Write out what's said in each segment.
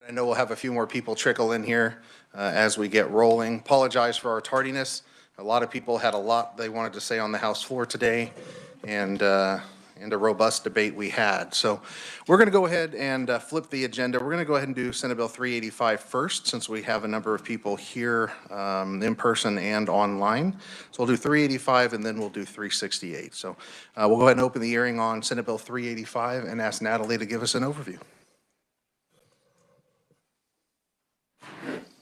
I know we'll have a few more people trickle in here as we get rolling. Apologize for our tardiness. A lot of people had a lot they wanted to say on the House floor today, and a robust debate we had. So we're going to go ahead and flip the agenda. We're going to go ahead and do Senate Bill 385 first, since we have a number of people here in person and online. So we'll do 385 and then we'll do 368. So we'll go ahead and open the hearing on Senate Bill 385 and ask Natalie to give us an overview.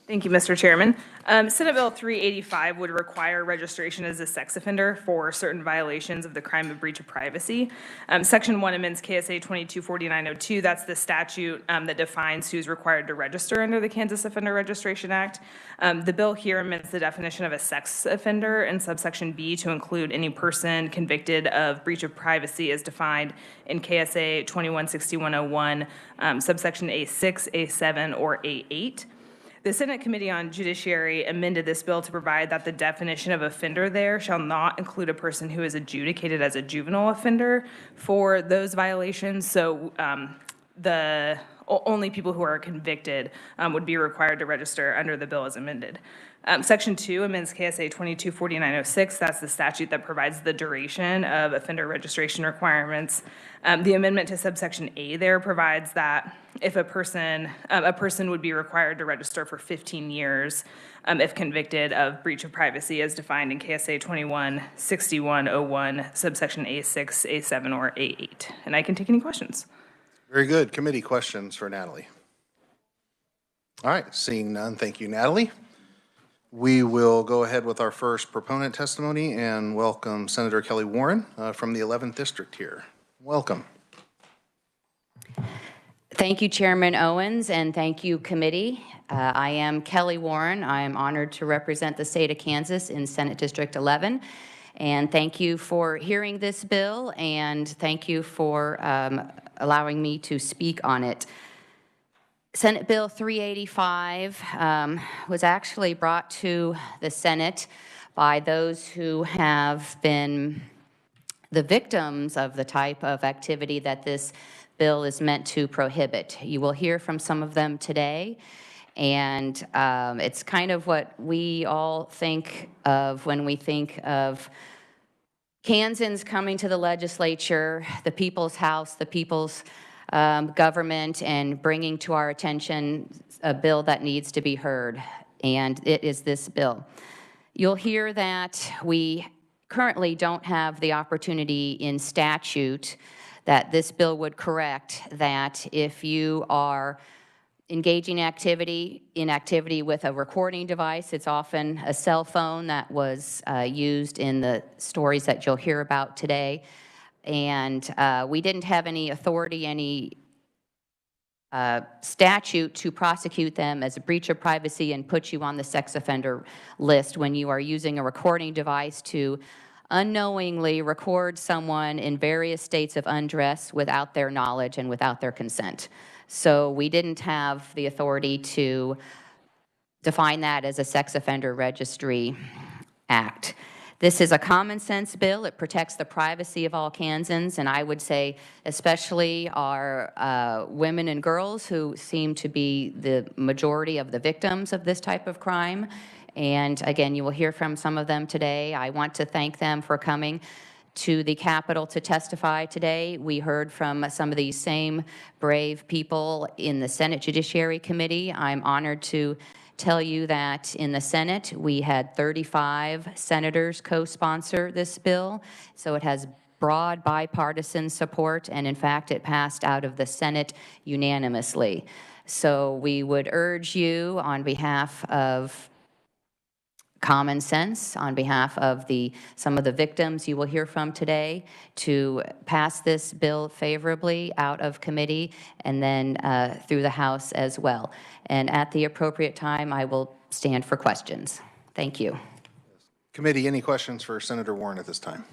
Thank you, Mr. Chairman. Senate Bill 385 would require registration as a sex offender for certain violations of the crime of breach of privacy. Section 1 amends KSA 224902. That's the statute that defines who's required to register under the Kansas Offender Registration Act. The bill here amends the definition of a sex offender in subsection B to include any person convicted of breach of privacy as defined in KSA 216101, subsection A6, A7, or A8. The Senate Committee on Judiciary amended this bill to provide that the definition of offender there shall not include a person who is adjudicated as a juvenile offender for those violations. So the only people who are convicted would be required to register under the bill as amended. Section 2 amends KSA 224906. That's the statute that provides the duration of offender registration requirements. The amendment to subsection A there provides that if a person would be required to register for 15 years if convicted of breach of privacy as defined in KSA 216101, subsection A6, A7, or A8. And I can take any questions. Very good. Committee questions for Natalie. All right, seeing none, thank you, Natalie. We will go ahead with our first proponent testimony and welcome Senator Kelly Warren from the 11th District here. Welcome. Thank you, Chairman Owens, and thank you, committee. I am Kelly Warren. I am honored to represent the state of Kansas in Senate District 11. And thank you for hearing this bill, and thank you for allowing me to speak on it. Senate Bill 385 was actually brought to the Senate by those who have been the victims of the type of activity that this bill is meant to prohibit. You will hear from some of them today, and it's kind of what we all think of when we think of Kansans coming to the legislature, the people's house, the people's government, and bringing to our attention a bill that needs to be heard, and it is this bill. You'll hear that we currently don't have the opportunity in statute that this bill would correct, that if you are engaging in activity with a recording device, it's often a cell phone that was used in the stories that you'll hear about today. And we didn't have any authority, any statute to prosecute them as a breach of privacy and put you on the sex offender list when you are using a recording device to unknowingly record someone in various states of undress without their knowledge and without their consent. So we didn't have the authority to define that as a sex offender registry act. This is a common sense bill. It protects the privacy of all Kansans, and I would say especially our women and girls who seem to be the majority of the victims of this type of crime. And again, you will hear from some of them today. I want to thank them for coming to the Capitol to testify today. We heard from some of these same brave people in the Senate Judiciary Committee. I'm honored to tell you that in the Senate, we had 35 senators co-sponsor this bill. So it has broad bipartisan support, and in fact, it passed out of the Senate unanimously. So we would urge you on behalf of common sense, on behalf of some of the victims you will hear from today, to pass this bill favorably out of committee and then through the House as well. And at the appropriate time, I will stand for questions. Thank you. Committee, any questions for Senator Warren at this time?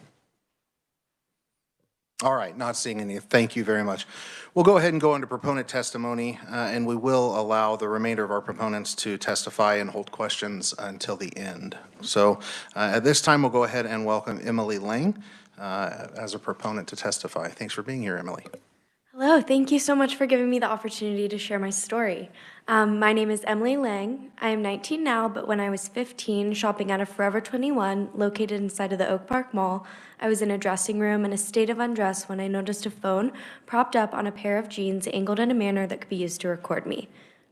All right, not seeing any. Thank you very much. We'll go ahead and go into proponent testimony, and we will allow the remainder of our proponents to testify and hold questions until the end. So at this time, we'll go ahead and welcome Emily Lang as a proponent to testify. Thanks for being here, Emily. Hello, thank you so much for giving me the opportunity to share my story. My name is Emily Lang. I am 19 now, but when I was 15, shopping at a Forever 21 located inside of the Oak Park Mall, I was in a dressing room in a state of undress when I noticed a phone propped up on a pair of jeans angled in a manner that could be used to record me.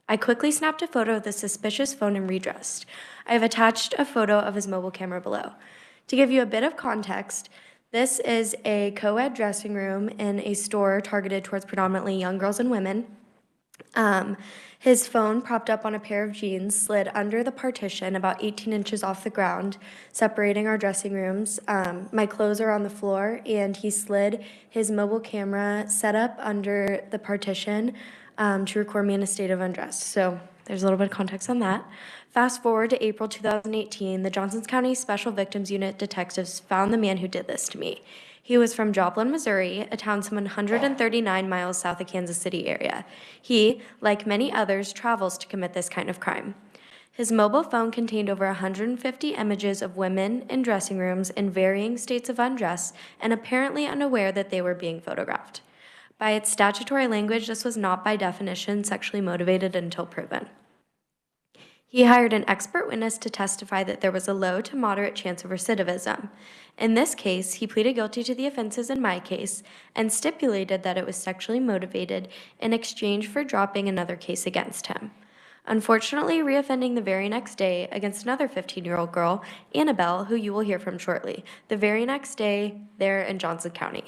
I quickly snapped a photo of the suspicious phone and redressed. I have attached a photo of his mobile camera below. To give you a bit of context, this is a co-ed dressing room in a store targeted towards predominantly young girls and women. His phone, propped up on a pair of jeans, slid under the partition about 18 inches off the ground, separating our dressing rooms. My clothes are on the floor, and he slid his mobile camera set up under the partition to record me in a state of undress. So there's a little bit of context on that. Fast forward to April 2018, the Johnson County Special Victims Unit detectives found the man who did this to me. He was from Joplin, Missouri, a town some 139 miles south of Kansas City area. He, like many others, travels to commit this kind of crime. His mobile phone contained over 150 images of women in dressing rooms in varying states of undress and apparently unaware that they were being photographed. By its statutory language, this was not by definition sexually motivated until proven. He hired an expert witness to testify that there was a low to moderate chance of recidivism. In this case, he pleaded guilty to the offenses in my case and stipulated that it was sexually motivated in exchange for dropping another case against him. Unfortunately, reoffending the very next day against another 15-year-old girl, Annabelle, who you will hear from shortly, the very next day there in Johnson County.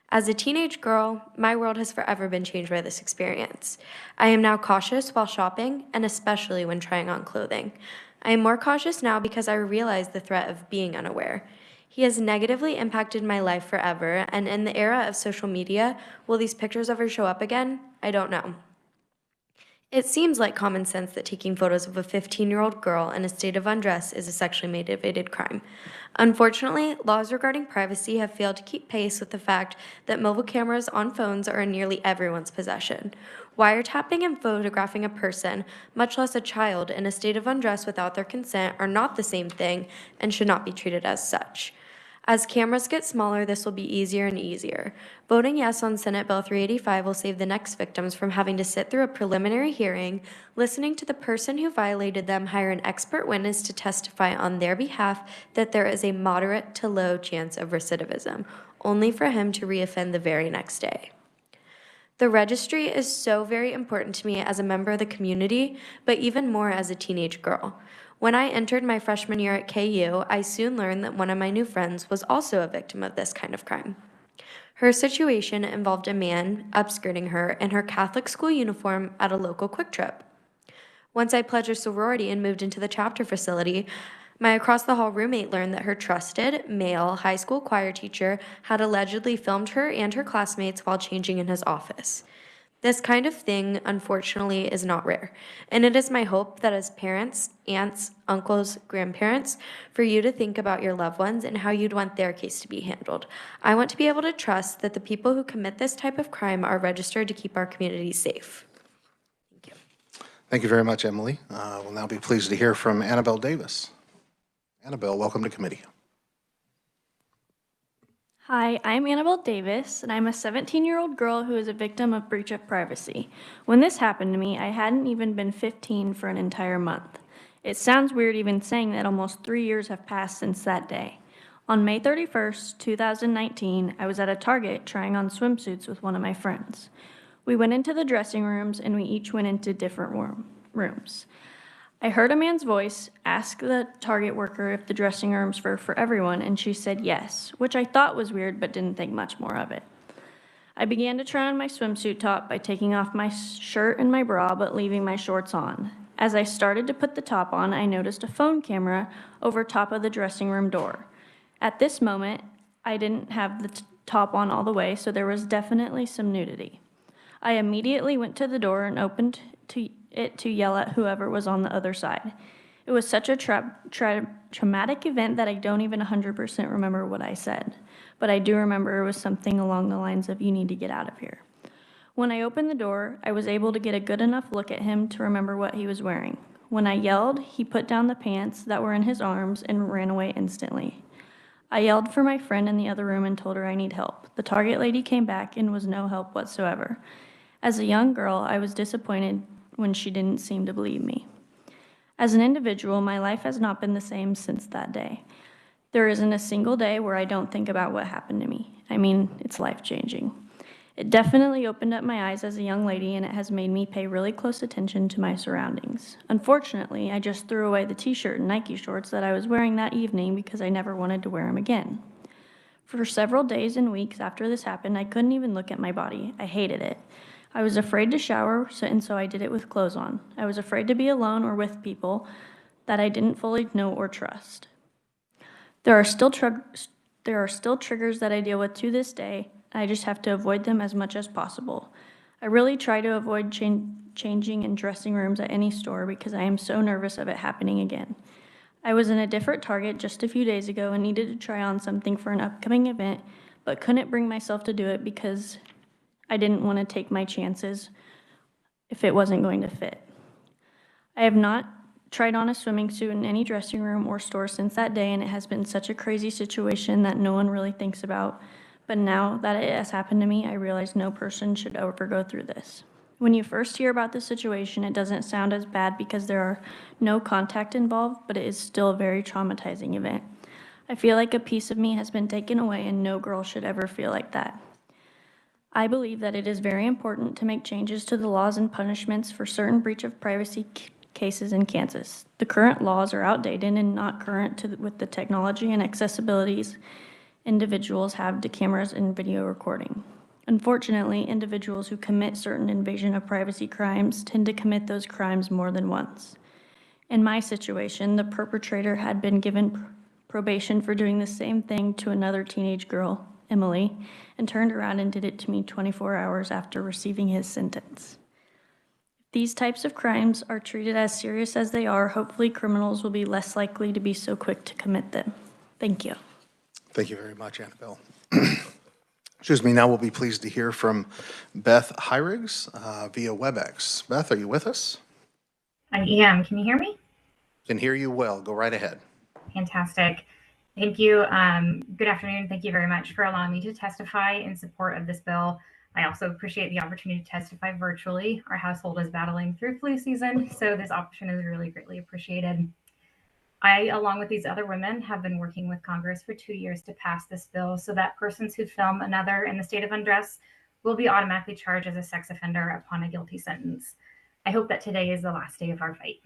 As a teenage girl, my world has forever been changed by this experience. I am now cautious while shopping, and especially when trying on clothing. I am more cautious now because I realize the threat of being unaware. He has negatively impacted my life forever, and in the era of social media, will these pictures ever show up again? I don't know. It seems like common sense that taking photos of a 15-year-old girl in a state of undress is a sexually motivated crime. Unfortunately, laws regarding privacy have failed to keep pace with the fact that mobile cameras on phones are in nearly everyone's possession. Wiretapping and photographing a person, much less a child, in a state of undress without their consent are not the same thing and should not be treated as such. As cameras get smaller, this will be easier and easier. Voting yes on Senate Bill 385 will save the next victims from having to sit through a preliminary hearing, listening to the person who violated them hire an expert witness to testify on their behalf that there is a moderate to low chance of recidivism, only for him to reoffend the very next day. The registry is so very important to me as a member of the community, but even more as a teenage girl. When I entered my freshman year at KU, I soon learned that one of my new friends was also a victim of this kind of crime. Her situation involved a man upskirting her in her Catholic school uniform at a local Quick Trip. Once I pledged a sorority and moved into the chapter facility, my across-the-hall roommate learned that her trusted, male high school choir teacher had allegedly filmed her and her classmates while changing in his office. This kind of thing, unfortunately, is not rare, and it is my hope that as parents, aunts, uncles, grandparents, for you to think about your loved ones and how you'd want their case to be handled. I want to be able to trust that the people who commit this type of crime are registered to keep our community safe. Thank you. Thank you very much, Emily. We'll now be pleased to hear from Annabelle Davis. Annabelle, welcome to committee. Hi, I'm Annabelle Davis, and I'm a 17-year-old girl who is a victim of breach of privacy. When this happened to me, I hadn't even been 15 for an entire month. It sounds weird even saying that almost 3 years have passed since that day. On May 31st, 2019, I was at a Target trying on swimsuits with one of my friends. We went into the dressing rooms, and we each went into different rooms. I heard a man's voice ask the Target worker if the dressing rooms were for everyone, and she said yes, which I thought was weird but didn't think much more of it. I began to try on my swimsuit top by taking off my shirt and my bra but leaving my shorts on. As I started to put the top on, I noticed a phone camera over top of the dressing room door. At this moment, I didn't have the top on all the way, so there was definitely some nudity. I immediately went to the door and opened it to yell at whoever was on the other side. It was such a traumatic event that I don't even 100% remember what I said, but I do remember it was something along the lines of, "You need to get out of here." When I opened the door, I was able to get a good enough look at him to remember what he was wearing. When I yelled, he put down the pants that were in his arms and ran away instantly. I yelled for my friend in the other room and told her I need help. The target lady came back and was no help whatsoever. As a young girl, I was disappointed when she didn't seem to believe me. As an individual, my life has not been the same since that day. There isn't a single day where I don't think about what happened to me. I mean, it's life-changing. It definitely opened up my eyes as a young lady, and it has made me pay really close attention to my surroundings. Unfortunately, I just threw away the t-shirt and Nike shorts that I was wearing that evening because I never wanted to wear them again. For several days and weeks after this happened, I couldn't even look at my body. I hated it. I was afraid to shower, and so I did it with clothes on. I was afraid to be alone or with people that I didn't fully know or trust. There are still triggers that I deal with to this day. I just have to avoid them as much as possible. I really try to avoid changing in dressing rooms at any store because I am so nervous of it happening again. I was in a different Target just a few days ago and needed to try on something for an upcoming event, but couldn't bring myself to do it because I didn't want to take my chances if it wasn't going to fit. I have not tried on a swimming suit in any dressing room or store since that day, and it has been such a crazy situation that no one really thinks about. But now that it has happened to me, I realize no person should ever go through this. When you first hear about the situation, it doesn't sound as bad because there are no contact involved, but it is still a very traumatizing event. I feel like a piece of me has been taken away, and no girl should ever feel like that. I believe that it is very important to make changes to the laws and punishments for certain breach of privacy cases in Kansas. The current laws are outdated and not current with the technology and accessibilities individuals have to cameras and video recording. Unfortunately, individuals who commit certain invasion of privacy crimes tend to commit those crimes more than once. In my situation, the perpetrator had been given probation for doing the same thing to another teenage girl, Emily, and turned around and did it to me 24 hours after receiving his sentence. If these types of crimes are treated as serious as they are, hopefully criminals will be less likely to be so quick to commit them. Thank you. Thank you very much, Annabelle. Excuse me, now we'll be pleased to hear from Beth Hyrigs via Webex. Beth, are you with us? I am. Can you hear me? Can hear you well. Go right ahead. Fantastic. Thank you. Good afternoon. Thank you very much for allowing me to testify in support of this bill. I also appreciate the opportunity to testify virtually. Our household is battling through flu season, so this option is really greatly appreciated. I, along with these other women, have been working with Congress for 2 years to pass this bill so that persons who film another in the state of undress will be automatically charged as a sex offender upon a guilty sentence. I hope that today is the last day of our fight.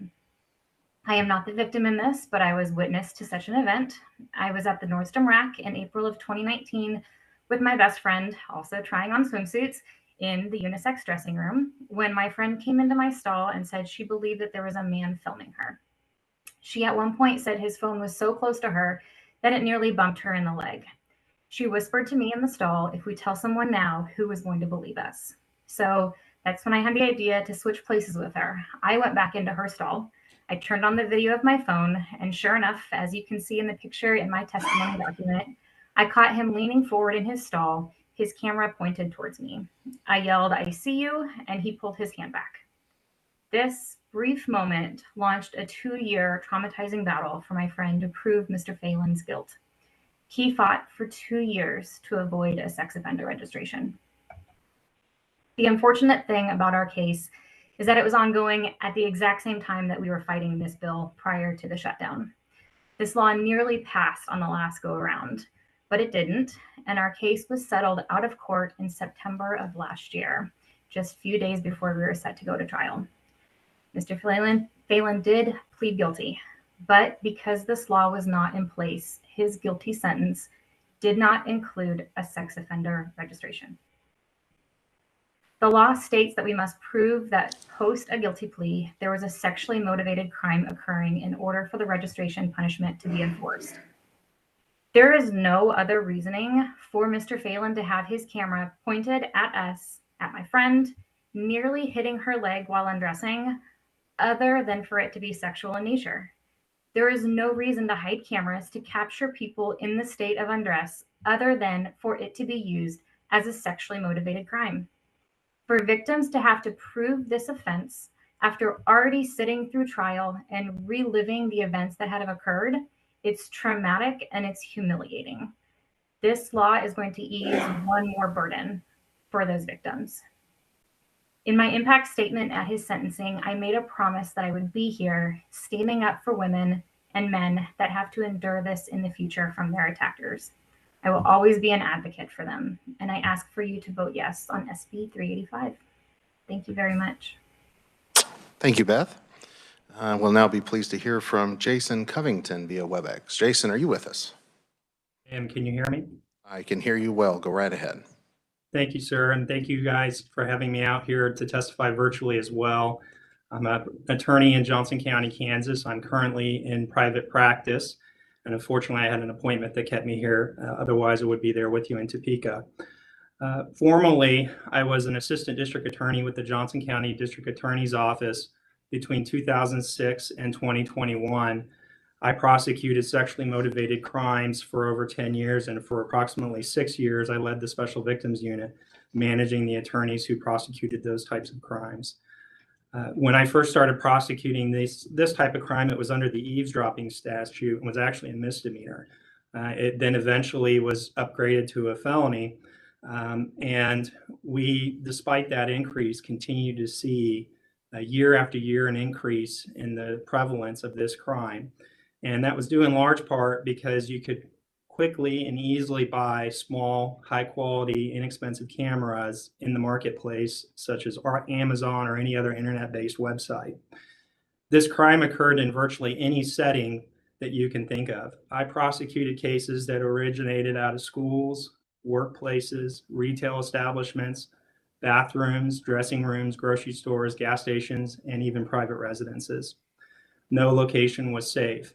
I am not the victim in this, but I was witness to such an event. I was at the Nordstrom Rack in April of 2019 with my best friend, also trying on swimsuits in the unisex dressing room, when my friend came into my stall and said she believed that there was a man filming her. She at one point said his phone was so close to her that it nearly bumped her in the leg. She whispered to me in the stall, if we tell someone now, who is going to believe us? So that's when I had the idea to switch places with her. I went back into her stall. I turned on the video of my phone, and sure enough, as you can see in the picture in my testimony document, I caught him leaning forward in his stall, his camera pointed towards me. I yelled, I see you, and he pulled his hand back. This brief moment launched a 2-year traumatizing battle for my friend to prove Mr. Phelan's guilt. He fought for 2 years to avoid a sex offender registration. The unfortunate thing about our case is that it was ongoing at the exact same time that we were fighting this bill prior to the shutdown. This law nearly passed on the last go around, but it didn't, and our case was settled out of court in September of last year, just a few days before we were set to go to trial. Mr. Phelan did plead guilty, but because this law was not in place, his guilty sentence did not include a sex offender registration. The law states that we must prove that post a guilty plea, there was a sexually motivated crime occurring in order for the registration punishment to be enforced. There is no other reasoning for Mr. Phelan to have his camera pointed at us, at my friend, nearly hitting her leg while undressing, other than for it to be sexual in nature. There is no reason to hide cameras to capture people in the state of undress other than for it to be used as a sexually motivated crime. For victims to have to prove this offense after already sitting through trial and reliving the events that had occurred It's traumatic and it's humiliating. This law is going to ease one more burden for those victims. In my impact statement at his sentencing, I made a promise that I would be here standing up for women and men that have to endure this in the future from their attackers. I will always be an advocate for them, and I ask for you to vote yes on SB 385. Thank you very much. Thank you, Beth. We'll now be pleased to hear from Jason Covington via Webex. Jason, are you with us? Can you hear me? I can hear you well. Go right ahead. Thank you, sir, and thank you guys for having me out here to testify virtually as well. I'm an attorney in Johnson County, Kansas. I'm currently in private practice, and unfortunately I had an appointment that kept me here. Otherwise I would be there with you in Topeka. Formerly, I was an assistant district attorney with the Johnson County District Attorney's Office between 2006 and 2021. I prosecuted sexually motivated crimes for over 10 years, and for approximately 6 years, I led the Special Victims Unit, managing the attorneys who prosecuted those types of crimes. When I first started prosecuting this type of crime, it was under the eavesdropping statute and was actually a misdemeanor. It then eventually was upgraded to a felony, and we, despite that increase, continue to see year after year an increase in the prevalence of this crime. And that was due in large part because you could quickly and easily buy small, high quality, inexpensive cameras in the marketplace, such as Amazon or any other internet-based website. This crime occurred in virtually any setting that you can think of. I prosecuted cases that originated out of schools, workplaces, retail establishments, bathrooms, dressing rooms, grocery stores, gas stations, and even private residences. No location was safe.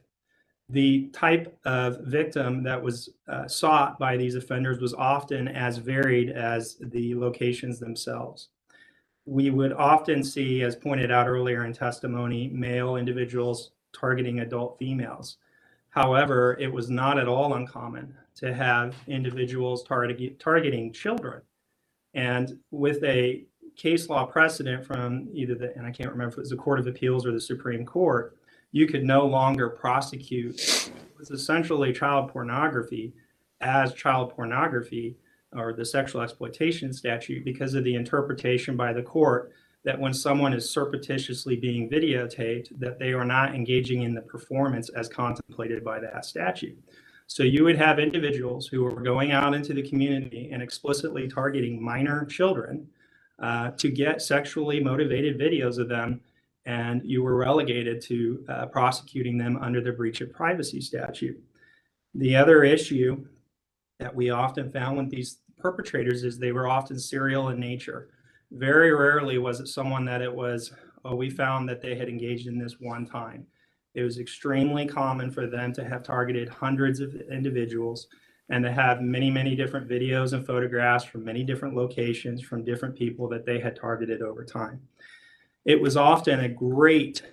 The type of victim that was sought by these offenders was often as varied as the locations themselves. We would often see, as pointed out earlier in testimony, male individuals targeting adult females. However, it was not at all uncommon to have individuals targeting children. And with a case law precedent from either and I can't remember if it was the Court of Appeals or the Supreme Court, you could no longer prosecute what's essentially child pornography as child pornography or the sexual exploitation statute because of the interpretation by the court that when someone is surreptitiously being videotaped, that they are not engaging in the performance as contemplated by that statute. So you would have individuals who were going out into the community and explicitly targeting minor children to get sexually motivated videos of them, and you were relegated to prosecuting them under the breach of privacy statute. The other issue that we often found with these perpetrators is they were often serial in nature. Very rarely was it someone that it was, oh, we found that they had engaged in this one time. It was extremely common for them to have targeted hundreds of individuals and to have many, many different videos and photographs from many different locations from different people that they had targeted over time. It was often a great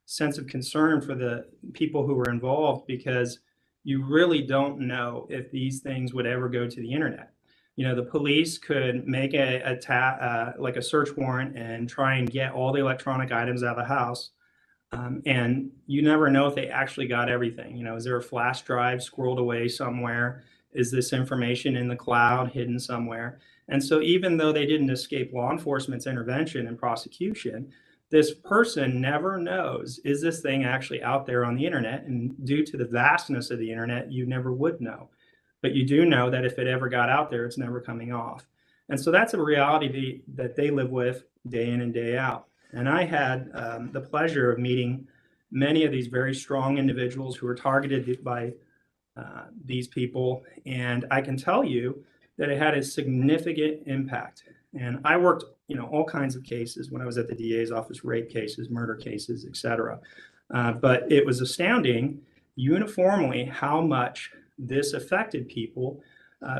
sense of concern for the people who were involved because you really don't know if these things would ever go to the internet. You know, the police could make like a search warrant and try and get all the electronic items out of the house. And you never know if they actually got everything. You know, is there a flash drive squirreled away somewhere? Is this information in the cloud hidden somewhere? And so even though they didn't escape law enforcement's intervention and prosecution, this person never knows, is this thing actually out there on the internet? And due to the vastness of the internet, you never would know. But you do know that if it ever got out there, it's never coming off. And so that's a reality that they live with day in and day out. And I had the pleasure of meeting many of these very strong individuals who were targeted by these people. And I can tell you that it had a significant impact. And I worked, you know, all kinds of cases when I was at the DA's office, rape cases, murder cases, et cetera. But it was astounding uniformly how much this affected people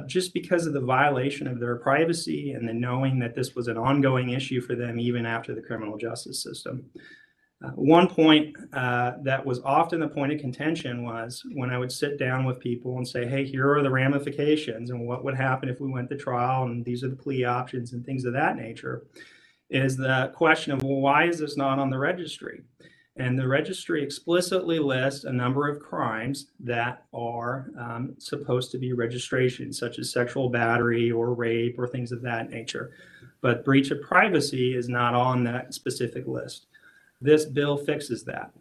just because of the violation of their privacy and the knowing that this was an ongoing issue for them even after the criminal justice system. One point that was often the point of contention was when I would sit down with people and say, hey, here are the ramifications and what would happen if we went to trial and these are the plea options and things of that nature, is the question of, well, why is this not on the registry? And the registry explicitly lists a number of crimes that are supposed to be registration, such as sexual battery or rape or things of that nature. But breach of privacy is not on that specific list. This bill fixes that.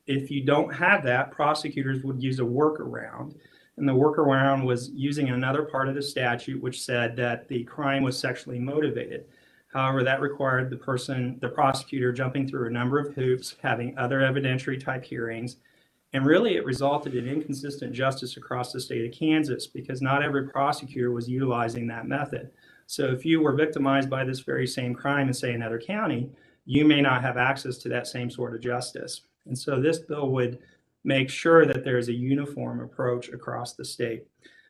If you don't have that, prosecutors would use a workaround. And the workaround was using another part of the statute which said that the crime was sexually motivated. However, that required the prosecutor jumping through a number of hoops, having other evidentiary type hearings, and really it resulted in inconsistent justice across the state of Kansas because not every prosecutor was utilizing that method. So if you were victimized by this very same crime in, say, another county, you may not have access to that same sort of justice. And so this bill would make sure that there is a uniform approach across the state.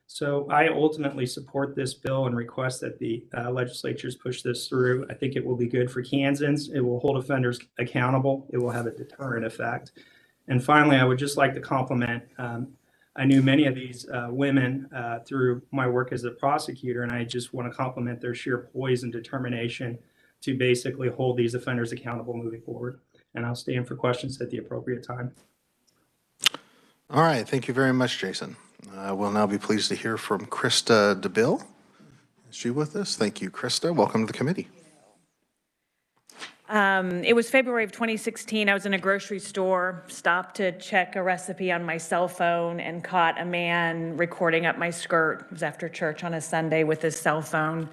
So I ultimately support this bill and request that the legislatures push this through. I think it will be good for Kansans. It will hold offenders accountable. It will have a deterrent effect. And finally, I would just like to compliment, I knew many of these women through my work as a prosecutor, and I just want to compliment their sheer poise and determination to basically hold these offenders accountable moving forward. And I'll stay in for questions at the appropriate time. All right, thank you very much, Jason. We'll now be pleased to hear from Krista DeBill. Is she with us? Thank you, Krista. Welcome to the committee. It was February of 2016. I was in a grocery store, stopped to check a recipe on my cell phone, and caught a man recording up my skirt. It was after church on a Sunday with his cell phone.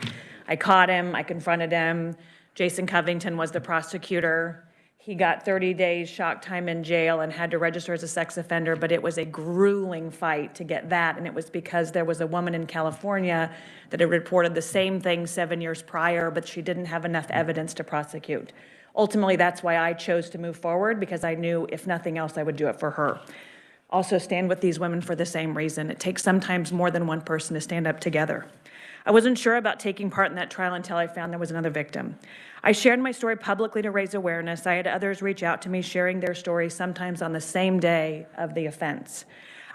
I caught him. I confronted him. Jason Covington was the prosecutor. He got 30 days shock time in jail and had to register as a sex offender, but it was a grueling fight to get that, and it was because there was a woman in California that had reported the same thing 7 years prior, but she didn't have enough evidence to prosecute. Ultimately, that's why I chose to move forward, because I knew if nothing else, I would do it for her. Also stand with these women for the same reason. It takes sometimes more than one person to stand up together. I wasn't sure about taking part in that trial until I found there was another victim. I shared my story publicly to raise awareness. I had others reach out to me sharing their stories, sometimes on the same day of the offense.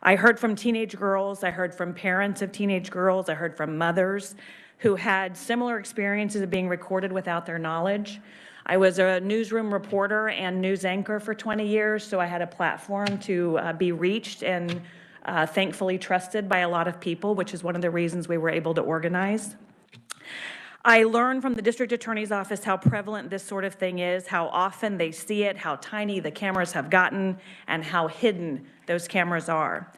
I heard from teenage girls. I heard from parents of teenage girls. I heard from mothers who had similar experiences of being recorded without their knowledge. I was a newsroom reporter and news anchor for 20 years, so I had a platform to be reached and thankfully trusted by a lot of people, which is one of the reasons we were able to organize. I learned from the district attorney's office how prevalent this sort of thing is, how often they see it, how tiny the cameras have gotten, and how hidden those cameras are.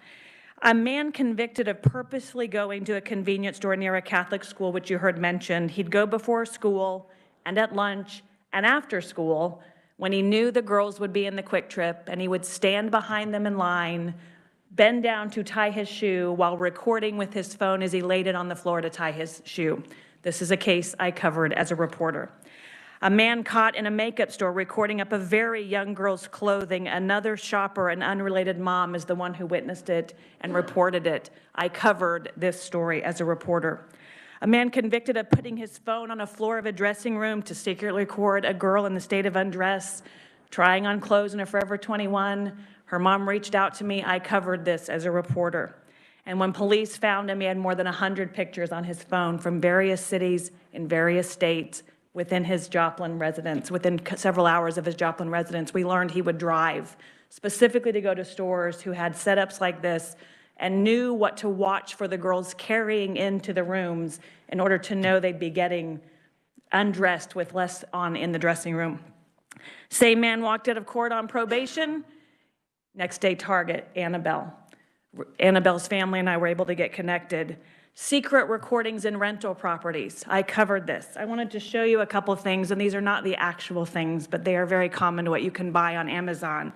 A man convicted of purposely going to a convenience store near a Catholic school, which you heard mentioned, he'd go before school and at lunch and after school when he knew the girls would be in the Quick Trip, and he would stand behind them in line, bend down to tie his shoe while recording with his phone as he laid it on the floor to tie his shoe. This is a case I covered as a reporter. A man caught in a makeup store recording up a very young girl's clothing. Another shopper, an unrelated mom, is the one who witnessed it and reported it. I covered this story as a reporter. A man convicted of putting his phone on a floor of a dressing room to secretly record a girl in the state of undress, trying on clothes in a Forever 21. Her mom reached out to me. I covered this as a reporter. And when police found him, he had more than 100 pictures on his phone from various cities in various states within his Joplin residence. Within several hours of his Joplin residence, we learned he would drive specifically to go to stores who had setups like this and knew what to watch for the girls carrying into the rooms in order to know they'd be getting undressed with less on in the dressing room. Same man walked out of court on probation. Next day, target, Annabelle. Annabelle's family and I were able to get connected. Secret recordings in rental properties. I covered this. I wanted to show you a couple things, and these are not the actual things, but they are very common to what you can buy on Amazon.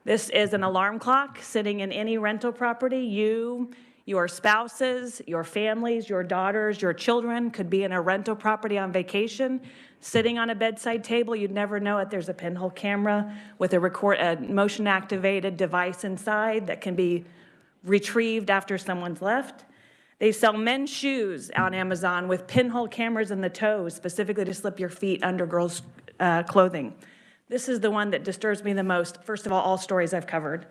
This is an alarm clock sitting in any rental property. You, your spouses, your families, your daughters, your children could be in a rental property on vacation, sitting on a bedside table. You'd never know it. There's a pinhole camera with a motion-activated device inside that can be retrieved after someone's left. They sell men's shoes on Amazon with pinhole cameras in the toes, specifically to slip your feet under girls' clothing. This is the one that disturbs me the most. First of all stories I've covered.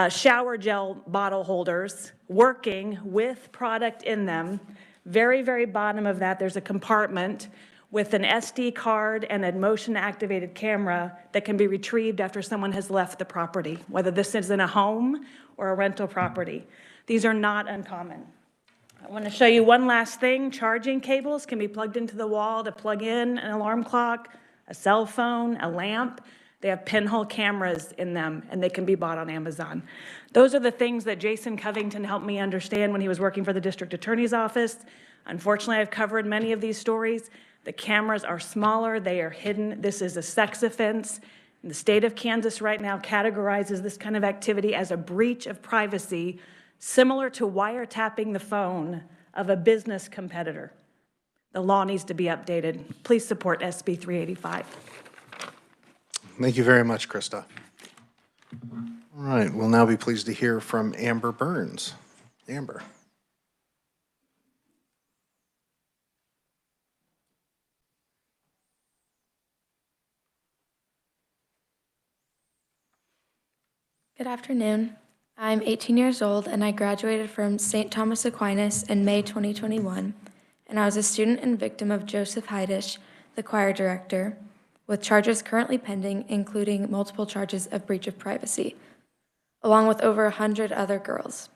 Shower gel bottle holders working with product in them. Very, very bottom of that, there's a compartment with an SD card and a motion-activated camera that can be retrieved after someone has left the property, whether this is in a home or a rental property. These are not uncommon. I want to show you one last thing. Charging cables can be plugged into the wall to plug in an alarm clock, a cell phone, a lamp. They have pinhole cameras in them, and they can be bought on Amazon. Those are the things that Jason Covington helped me understand when he was working for the district attorney's office. Unfortunately, I've covered many of these stories. The cameras are smaller, they are hidden. This is a sex offense. And the state of Kansas right now categorizes this kind of activity as a breach of privacy, similar to wiretapping the phone of a business competitor. The law needs to be updated. Please support SB 385. Thank you very much, Krista. All right, we'll now be pleased to hear from Amber Burns. Amber. Good afternoon. I'm 18 years old and I graduated from St. Thomas Aquinas in May 2021, and I was a student and victim of Joseph Heidish, the choir director, with charges currently pending, including multiple charges of breach of privacy, along with over 100 other girls.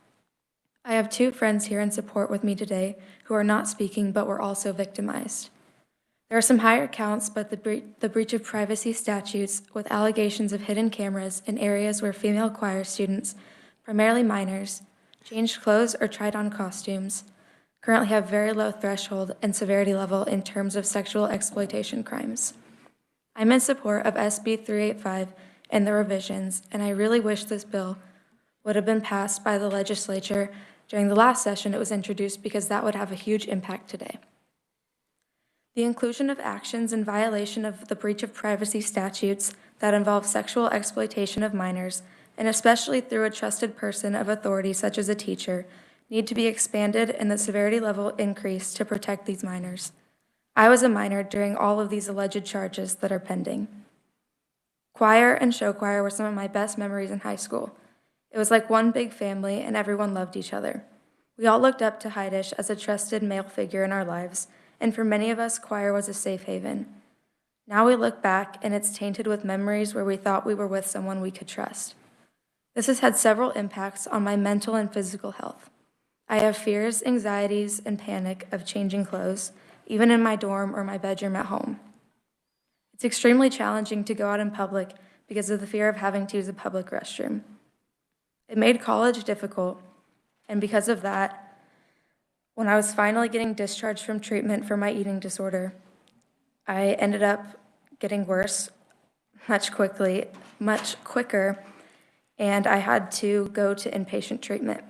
I have two friends here in support with me today who are not speaking but were also victimized. There are some higher counts, but the breach of privacy statutes with allegations of hidden cameras in areas where female choir students, primarily minors, changed clothes or tried on costumes, currently have very low threshold and severity level in terms of sexual exploitation crimes. I'm in support of SB 385 and the revisions, and I really wish this bill would have been passed by the legislature during the last session it was introduced, because that would have a huge impact today. The inclusion of actions in violation of the breach of privacy statutes that involve sexual exploitation of minors, and especially through a trusted person of authority such as a teacher, need to be expanded and the severity level increased to protect these minors. I was a minor during all of these alleged charges that are pending. Choir and show choir were some of my best memories in high school. It was like one big family and everyone loved each other. We all looked up to Heidish as a trusted male figure in our lives, and for many of us, choir was a safe haven. Now we look back and it's tainted with memories where we thought we were with someone we could trust. This has had several impacts on my mental and physical health. I have fears, anxieties, and panic of changing clothes, even in my dorm or my bedroom at home. It's extremely challenging to go out in public because of the fear of having to use a public restroom. It made college difficult, and because of that, when I was finally getting discharged from treatment for my eating disorder, I ended up getting worse much quicker, and I had to go to inpatient treatment.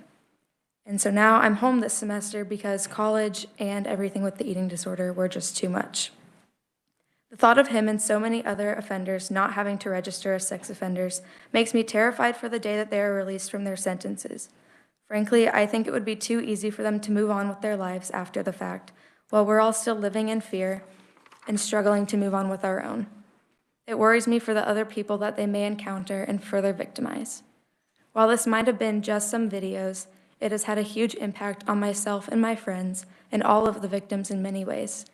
And so now I'm home this semester because college and everything with the eating disorder were just too much. The thought of him and so many other offenders not having to register as sex offenders makes me terrified for the day that they are released from their sentences. Frankly, I think it would be too easy for them to move on with their lives after the fact, while we're all still living in fear and struggling to move on with our own. It worries me for the other people that they may encounter and further victimize. While this might have been just some videos, it has had a huge impact on myself and my friends and all of the victims in many ways.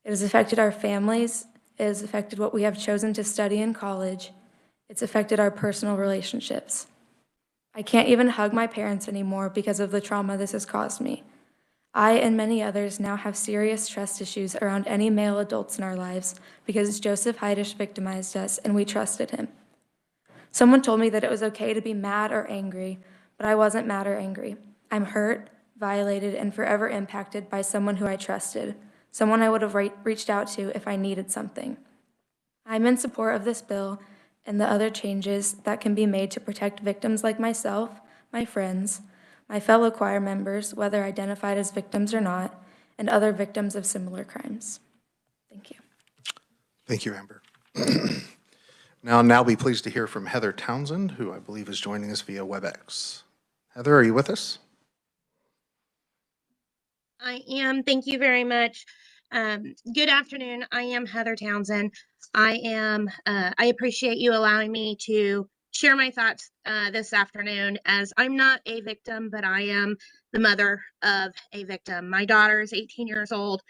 It has affected our families, it has affected what we have chosen to study in college, it's affected our personal relationships. I can't even hug my parents anymore because of the trauma this has caused me. I and many others now have serious trust issues around any male adults in our lives because Joseph Heidish victimized us and we trusted him. Someone told me that it was okay to be mad or angry, but I wasn't mad or angry. I'm hurt, violated, and forever impacted by someone who I trusted, someone I would have reached out to if I needed something. I'm in support of this bill and the other changes that can be made to protect victims like myself, my friends, my fellow choir members, whether identified as victims or not, and other victims of similar crimes. Thank you. Thank you, Amber. Now be pleased to hear from Heather Townsend, who I believe is joining us via Webex. Heather, are you with us? I am. Thank you very much. Good afternoon. I am Heather Townsend. I appreciate you allowing me to share my thoughts this afternoon, as I'm not a victim, but I am the mother of a victim. My daughter is 18 years old.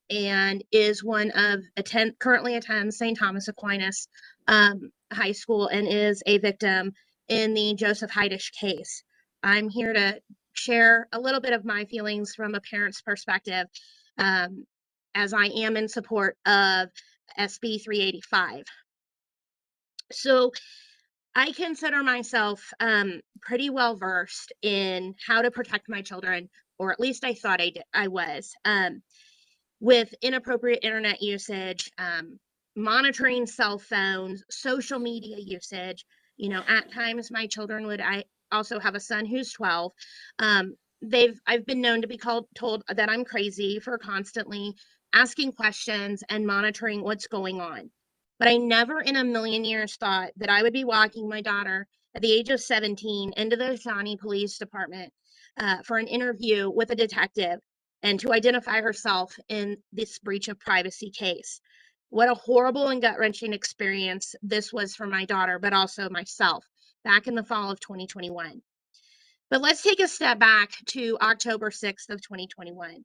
and is currently attends St. Thomas Aquinas High School and is a victim in the Joseph Heidish case. I'm here to share a little bit of my feelings from a parent's perspective, as I am in support of SB 385. So I consider myself pretty well versed in how to protect my children, or at least I thought I was, with inappropriate internet usage, monitoring cell phones, social media usage. At times my children I also have a son who's 12. I've been known to be told that I'm crazy for constantly asking questions and monitoring what's going on. But I never in a million years thought that I would be walking my daughter at the age of 17 into the Shawnee Police Department for an interview with a detective and to identify herself in this breach of privacy case. What a horrible and gut-wrenching experience this was for my daughter, but also myself, back in the fall of 2021. But let's take a step back to October 6th of 2021.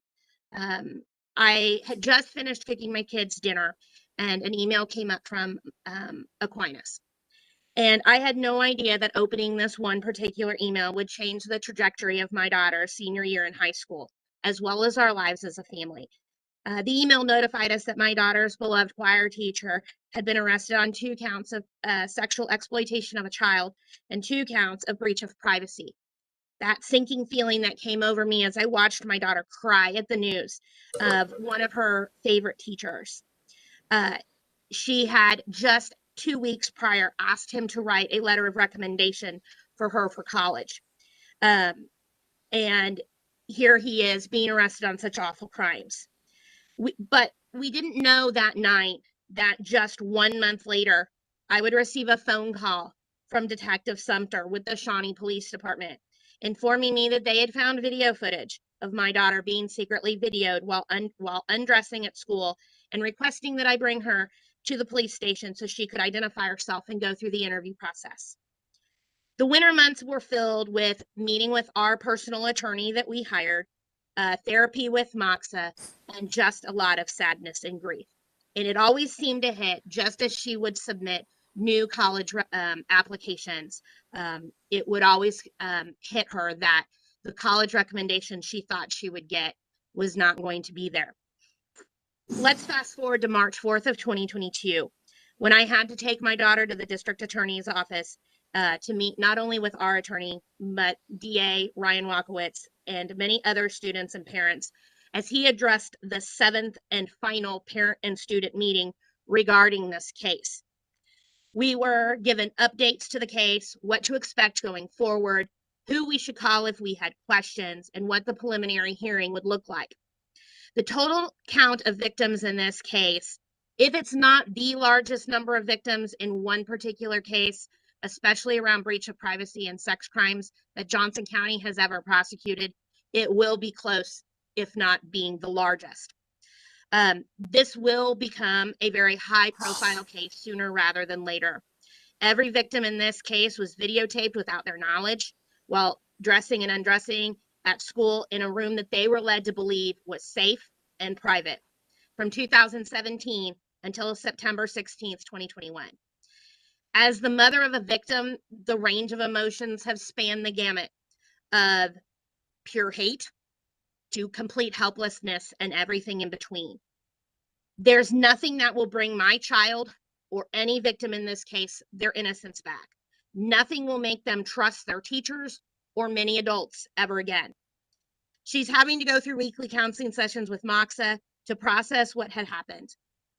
I had just finished cooking my kids dinner, and an email came up from Aquinas. And I had no idea that opening this one particular email would change the trajectory of my daughter's senior year in high school, as well as our lives as a family. The email notified us that my daughter's beloved choir teacher had been arrested on 2 counts of sexual exploitation of a child and 2 counts of breach of privacy. That sinking feeling that came over me as I watched my daughter cry at the news of one of her favorite teachers. She had just 2 weeks prior asked him to write a letter of recommendation for her for college. And here he is being arrested on such awful crimes. But we didn't know that night that just 1 month later, I would receive a phone call from Detective Sumter with the Shawnee Police Department, informing me that they had found video footage of my daughter being secretly videoed while undressing at school, and requesting that I bring her to the police station so she could identify herself and go through the interview process. The winter months were filled with meeting with our personal attorney that we hired, therapy with Moxa, and just a lot of sadness and grief. And it always seemed to hit just as she would submit new college applications. It would always hit her that the college recommendation she thought she would get was not going to be there. Let's fast forward to March 4th of 2022, when I had to take my daughter to the district attorney's office to meet not only with our attorney, but DA Ryan Walkowitz and many other students and parents, as he addressed the 7th and final parent and student meeting regarding this case. We were given updates to the case, what to expect going forward, who we should call if we had questions, and what the preliminary hearing would look like. The total count of victims in this case, if it's not the largest number of victims in one particular case, especially around breach of privacy and sex crimes that Johnson County has ever prosecuted, it will be close, if not being the largest. This will become a very high-profile case sooner rather than later. Every victim in this case was videotaped without their knowledge while dressing and undressing at school in a room that they were led to believe was safe and private from 2017 until September 16th, 2021. As the mother of a victim, the range of emotions have spanned the gamut of pure hate to complete helplessness and everything in between. There's nothing that will bring my child or any victim in this case their innocence back. Nothing will make them trust their teachers or many adults ever again. She's having to go through weekly counseling sessions with Moxa to process what had happened.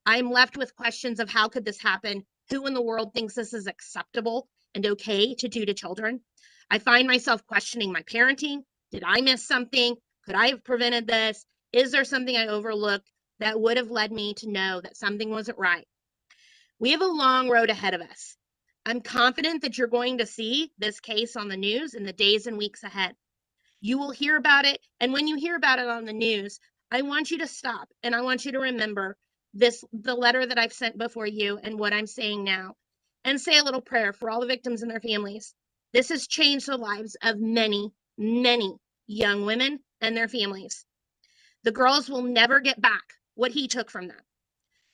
I'm left with questions of how could this happen? Who in the world thinks this is acceptable and okay to do to children? I find myself questioning my parenting. Did I miss something? Could I have prevented this? Is there something I overlooked that would have led me to know that something wasn't right? We have a long road ahead of us. I'm confident that you're going to see this case on the news in the days and weeks ahead. You will hear about it, and when you hear about it on the news, I want you to stop and I want you to remember the letter that I've sent before you and what I'm saying now, and say a little prayer for all the victims and their families. This has changed the lives of many, many young women and their families. The girls will never get back what he took from them.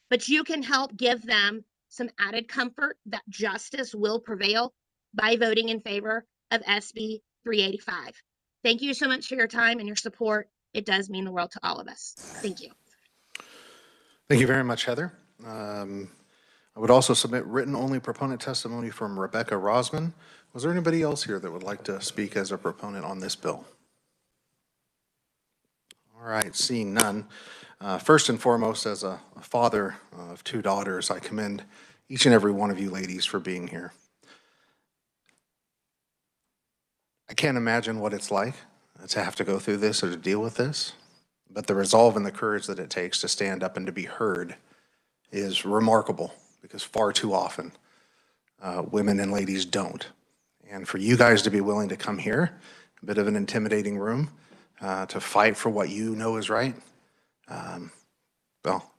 But you can help give them some added comfort that justice will prevail by voting in favor of SB 385. Thank you so much for your time and your support. It does mean the world to all of us. Thank you. Thank you very much, Heather. I would also submit written-only proponent testimony from Rebecca Rosman. Was there anybody else here that would like to speak as a proponent on this bill? All right, seeing none. First and foremost, as a father of 2 daughters, I commend each and every one of you ladies for being here. I can't imagine what it's like to have to go through this or to deal with this, but the resolve and the courage that it takes to stand up and to be heard is remarkable, because far too often women and ladies don't. And for you guys to be willing to come here, a bit of an intimidating room, to fight for what you know is right, well,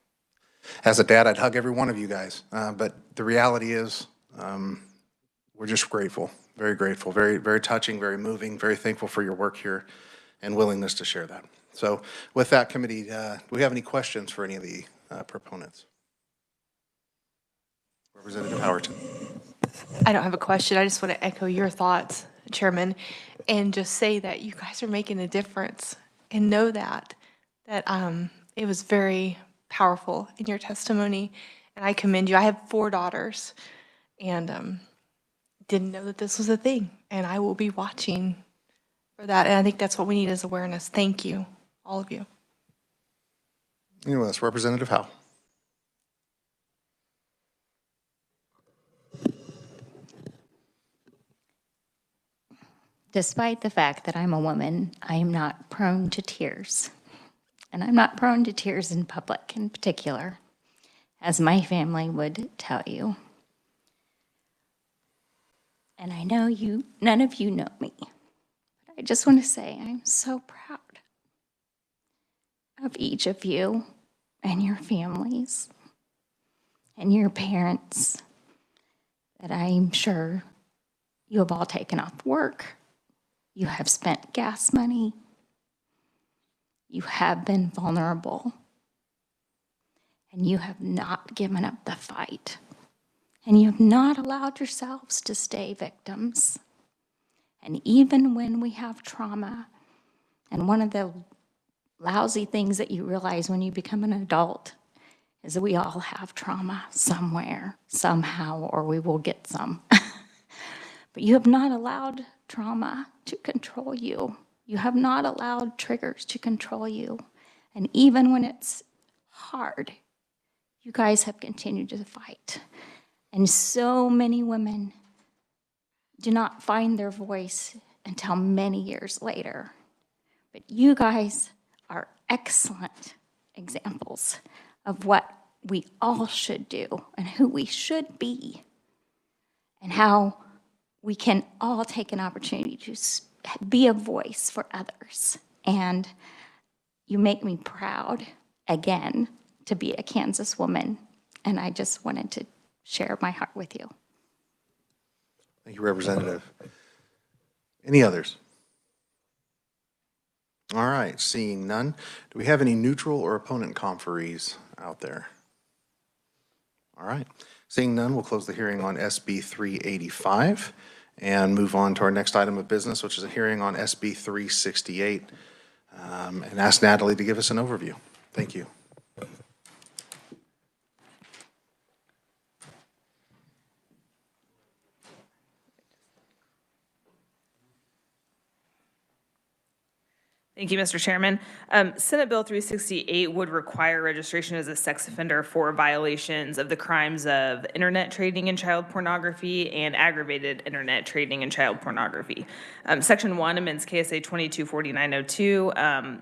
as a dad, I'd hug every one of you guys. But the reality is, we're just grateful, very grateful, very, very touching, very moving, very thankful for your work here and willingness to share that. So with that, committee, do we have any questions for any of the proponents? Representative Howerton. I don't have a question. I just want to echo your thoughts, Chairman, and just say that you guys are making a difference, and know that it was very powerful in your testimony, and I commend you. I have 4 daughters, and didn't know that this was a thing, and I will be watching for that, and I think that's what we need is awareness. Thank you, all of you. Anyone else? Representative Howe. Despite the fact that I'm a woman, I am not prone to tears. And I'm not prone to tears in public in particular, as my family would tell you. And I know none of you know me, but I just want to say I'm so proud of each of you and your families and your parents that I'm sure you have all taken off work. You have spent gas money. You have been vulnerable. And you have not given up the fight. And you have not allowed yourselves to stay victims. And even when we have trauma, and one of the lousy things that you realize when you become an adult is that we all have trauma somewhere, somehow, or we will get some. But you have not allowed trauma to control you. You have not allowed triggers to control you. And even when it's hard, you guys have continued to fight. And so many women do not find their voice until many years later. But you guys are excellent examples of what we all should do and who we should be, and how we can all take an opportunity to be a voice for others. And you make me proud, again, to be a Kansas woman. And I just wanted to share my heart with you. Thank you, Representative. Any others? All right, seeing none. Do we have any neutral or opponent conferees out there? All right, seeing none, we'll close the hearing on SB 385 and move on to our next item of business, which is a hearing on SB 368, and ask Natalie to give us an overview. Thank you. Thank you, Mr. Chairman. Senate Bill 368 would require registration as a sex offender for violations of the crimes of internet trading in child pornography and aggravated internet trading in child pornography. Section 1 amends KSA 224902.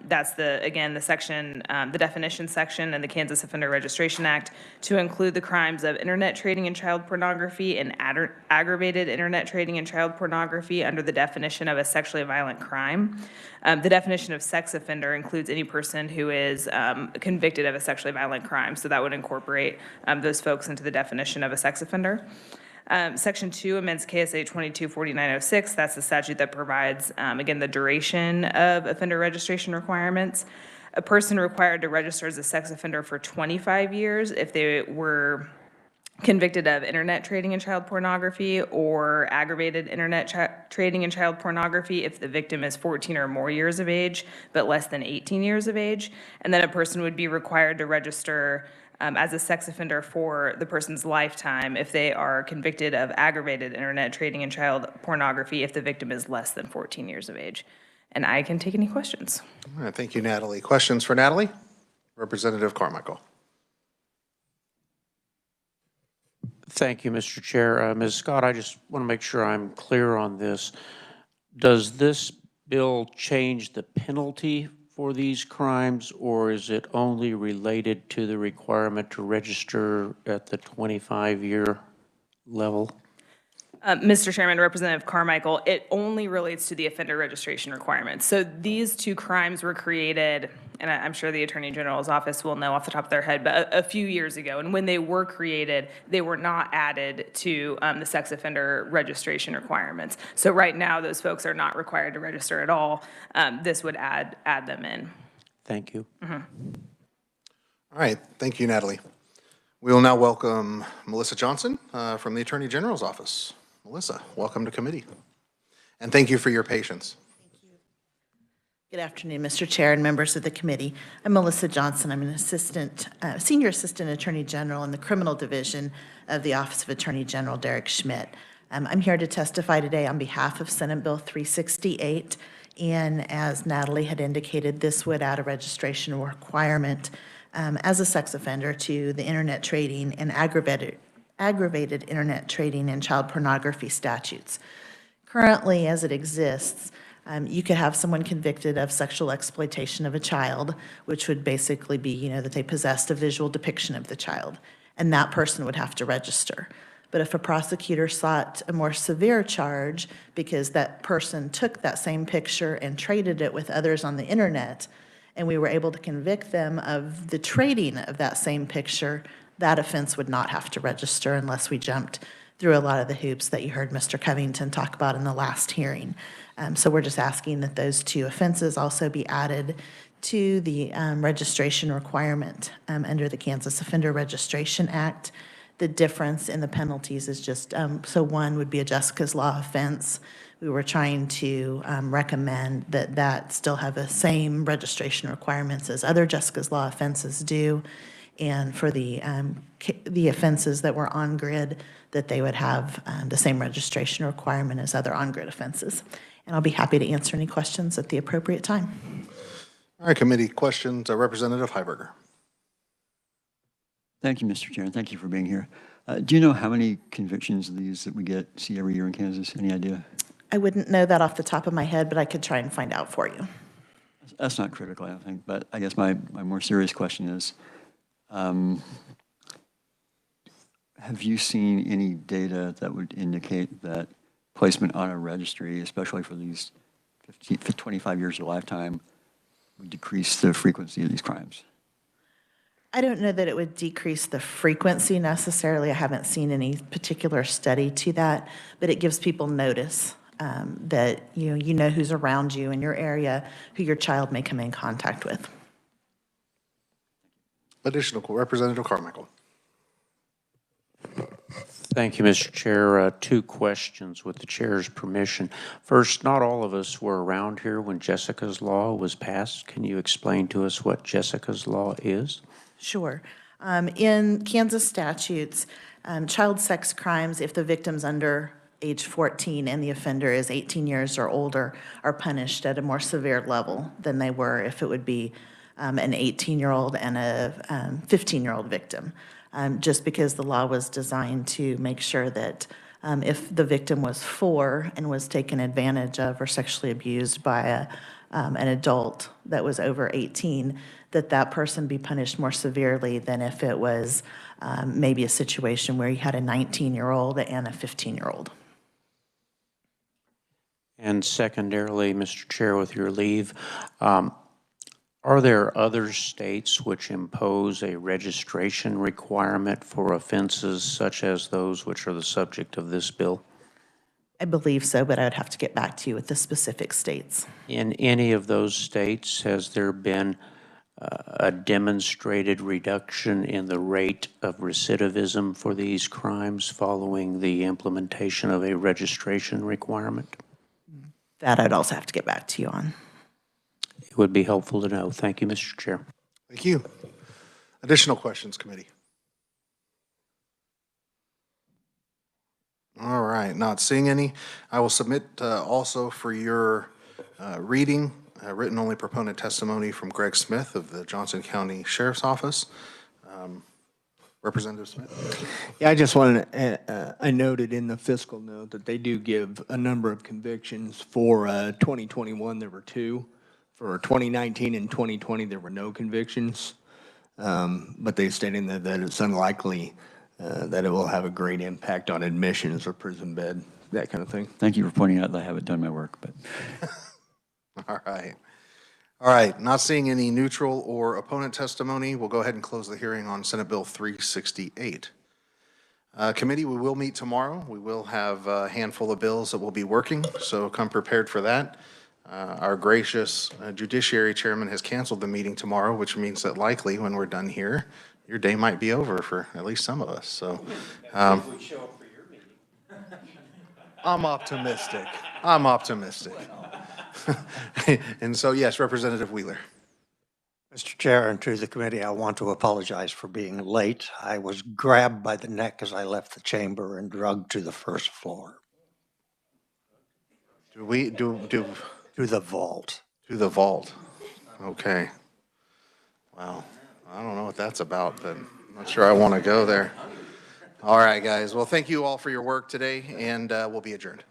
That's the section, the definition section in the Kansas Offender Registration Act to include the crimes of internet trading in child pornography and aggravated internet trading in child pornography under the definition of a sexually violent crime. The definition of sex offender includes any person who is convicted of a sexually violent crime. So that would incorporate those folks into the definition of a sex offender. Section 2 amends KSA 224906. That's the statute that provides, again, the duration of offender registration requirements. a person required to register as a sex offender for 25 years if they were convicted of internet trading in child pornography or aggravated internet trading in child pornography if the victim is 14 or more years of age, but less than 18 years of age. And then a person would be required to register as a sex offender for the person's lifetime if they are convicted of aggravated internet trading in child pornography if the victim is less than 14 years of age. And I can take any questions. All right, thank you, Natalie. Questions for Natalie? Representative Carmichael. Thank you, Mr. Chair. Ms. Scott, I just want to make sure I'm clear on this. Does this bill change the penalty for these crimes, or is it only related to the requirement to register at the 25-year level? Mr. Chairman, Representative Carmichael, it only relates to the offender registration requirements. So these two crimes were created, and I'm sure the Attorney General's office will know off the top of their head, but a few years ago. And when they were created, they were not added to the sex offender registration requirements. So right now, those folks are not required to register at all. This would add them in. Thank you. All right, thank you, Natalie. We will now welcome Melissa Johnson from the Attorney General's office. Melissa, welcome to committee. And thank you for your patience. Good afternoon, Mr. Chair and members of the committee. I'm Melissa Johnson. I'm an senior assistant attorney general in the criminal division of the Office of Attorney General Derek Schmidt. I'm here to testify today on behalf of Senate Bill 368. And as Natalie had indicated, this would add a registration requirement as a sex offender to the internet trading and aggravated internet trading and child pornography statutes. Currently, as it exists, you could have someone convicted of sexual exploitation of a child, which would basically be, that they possessed a visual depiction of the child, and that person would have to register. But if a prosecutor sought a more severe charge because that person took that same picture and traded it with others on the internet, and we were able to convict them of the trading of that same picture, that offense would not have to register unless we jumped through a lot of the hoops that you heard Mr. Covington talk about in the last hearing. So we're just asking that those two offenses also be added to the registration requirement under the Kansas Offender Registration Act. The difference in the penalties is just, so one would be a Jessica's Law offense. We were trying to recommend that still have the same registration requirements as other Jessica's Law offenses do. And for the offenses that were on grid, that they would have the same registration requirement as other on-grid offenses. And I'll be happy to answer any questions at the appropriate time. All right, committee questions. Representative Heiberger. Thank you, Mr. Chair, and thank you for being here. Do you know how many convictions of these that we see every year in Kansas? Any idea? I wouldn't know that off the top of my head, but I could try and find out for you. That's not critical, I don't think, but I guess my more serious question is, have you seen any data that would indicate that placement on a registry, especially for these 25 years of lifetime, would decrease the frequency of these crimes? I don't know that it would decrease the frequency necessarily. I haven't seen any particular study to that, but it gives people notice that you know who's around you in your area, who your child may come in contact with. Additional, Representative Carmichael. Thank you, Mr. Chair. Two questions with the chair's permission. First, not all of us were around here when Jessica's Law was passed. Can you explain to us what Jessica's Law is? Sure. In Kansas statutes, child sex crimes, if the victim's under age 14 and the offender is 18 years or older, are punished at a more severe level than they were if it would be an 18-year-old and a 15-year-old victim. Just because the law was designed to make sure that if the victim was 4 and was taken advantage of or sexually abused by an adult that was over 18, that person be punished more severely than if it was maybe a situation where you had a 19-year-old and a 15-year-old. And secondarily, Mr. Chair, with your leave, are there other states which impose a registration requirement for offenses such as those which are the subject of this bill? I believe so, but I would have to get back to you with the specific states. In any of those states, has there been a demonstrated reduction in the rate of recidivism for these crimes following the implementation of a registration requirement? That I'd also have to get back to you on. It would be helpful to know. Thank you, Mr. Chair. Thank you. Additional questions, committee? All right, not seeing any. I will submit also for your reading, written only proponent testimony from Greg Smith of the Johnson County Sheriff's Office. Representative Smith. Yeah, I just wanted to, I noted in the fiscal note that they do give a number of convictions. For 2021, there were 2. For 2019 and 2020, there were no convictions. But they stated that it's unlikely that it will have a great impact on admissions or prison bed, that kind of thing. Thank you for pointing out that I haven't done my work, but. All right. All right, not seeing any neutral or opponent testimony, we'll go ahead and close the hearing on Senate Bill 368. Committee, we will meet tomorrow. We will have a handful of bills that will be working, so come prepared for that. Our gracious Judiciary Chairman has canceled the meeting tomorrow, which means that likely when we're done here, your day might be over for at least some of us. So I'm optimistic. I'm optimistic. And so, yes, Representative Wheeler. Mr. Chair, and to the committee, I want to apologize for being late. I was grabbed by the neck as I left the chamber and dragged to the first floor. To the vault. To the vault. Okay. Wow. I don't know what that's about, but I'm not sure I want to go there. All right, guys. Well, thank you all for your work today, and we'll be adjourned.